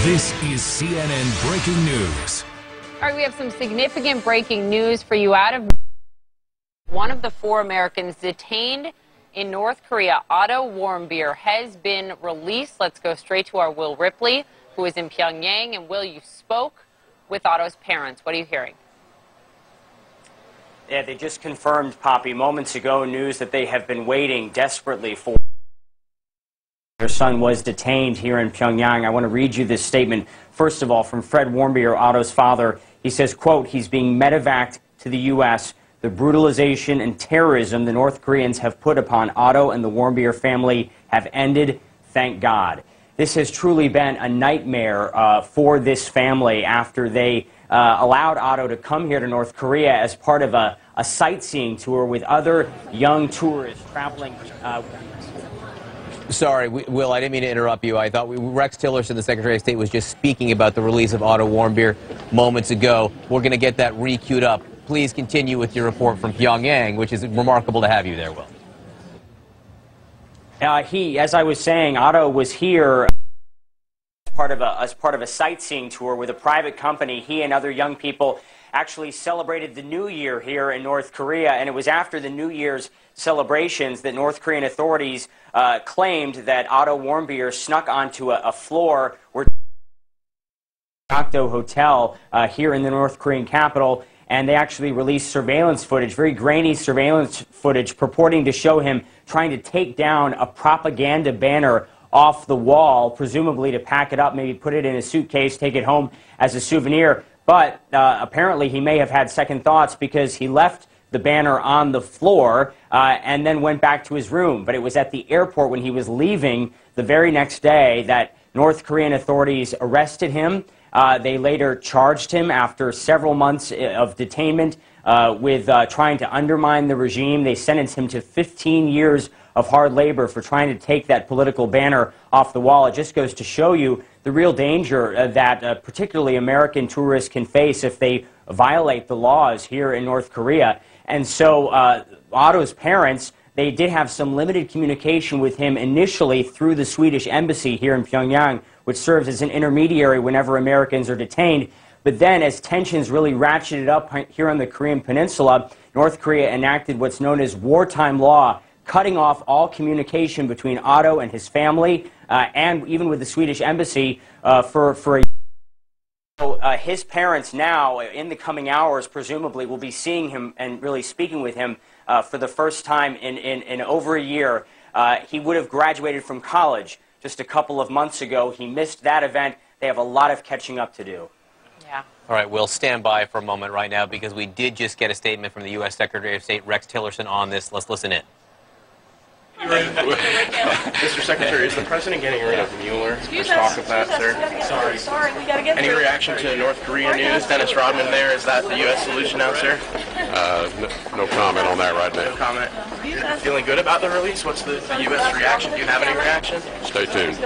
This is CNN Breaking News. All right, we have some significant breaking news for you out of one of the 4 Americans detained in North Korea. Otto Warmbier has been released. Let's go straight to our Will Ripley, who is in Pyongyang. And Will, you spoke with Otto's parents. What are you hearing? Yeah, they just confirmed, Poppy, moments ago, news that they have been waiting desperately for. Their son was detained here in Pyongyang. I want to read you this statement, first of all, from Fred Warmbier, Otto's father. He says, quote, he's being medevaced to the U.S. The brutalization and terrorism the North Koreans have put upon Otto and the Warmbier family have ended, thank God. This has truly been a nightmare for this family after they allowed Otto to come here to North Korea as part of a sightseeing tour with other young tourists traveling. Sorry, Will, I didn't mean to interrupt you. I thought Rex Tillerson, the Secretary of State, was just speaking about the release of Otto Warmbier moments ago. We're going to get that re-queued up. Please continue with your report from Pyongyang, which is remarkable to have you there, Will. As I was saying, Otto was here as part of a sightseeing tour with a private company. He and other young people actually celebrated the New Year here in North Korea, and it was after the New Year's celebrations that North Korean authorities claimed that Otto Warmbier snuck onto a floor where Octo Hotel here in the North Korean capital, and they actually released surveillance footage, very grainy surveillance footage, purporting to show him trying to take down a propaganda banner off the wall, presumably to pack it up, maybe put it in a suitcase, take it home as a souvenir. But apparently he may have had second thoughts because he left the banner on the floor and then went back to his room. But it was at the airport when he was leaving the very next day that North Korean authorities arrested him. They later charged him after several months of detainment with trying to undermine the regime. They sentenced him to 15 years of hard labor for trying to take that political banner off the wall. It just goes to show you the real danger that particularly American tourists can face if they violate the laws here in North Korea. And so Otto's parents, they did have some limited communication with him initially through the Swedish embassy here in Pyongyang, which serves as an intermediary whenever Americans are detained. But then as tensions really ratcheted up here on the Korean Peninsula, North Korea enacted what's known as wartime law, cutting off all communication between Otto and his family, and even with the Swedish embassy for a year. So, his parents now, in the coming hours, presumably, will be seeing him and really speaking with him for the first time in over a year. He would have graduated from college just a couple of months ago. He missed that event. They have a lot of catching up to do. Yeah. All right, we'll stand by for a moment right now because we did just get a statement from the U.S. Secretary of State Rex Tillerson on this. Let's listen in. Mr. Secretary, is the president getting rid of Mueller? There's talk of that, sir. Sorry, we gotta get Any reaction to North Korean news? Dennis Rodman there, is that the U.S. solution now, sir? No comment on that right now. No comment. Feeling good about the release? What's the U.S. reaction? Do you have any reaction? Stay tuned.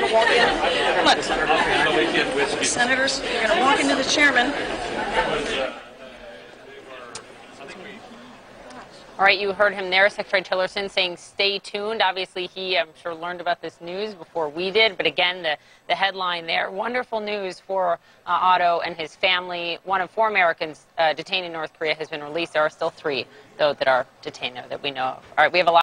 Senators, you're gonna walk into the chairman. All right, you heard him there, Secretary Tillerson, saying stay tuned. Obviously, he, I'm sure, learned about this news before we did. But again, the headline there, wonderful news for Otto and his family. One of 4 Americans detained in North Korea has been released. There are still 3, though, that are detained there that we know of. All right, we have a lot.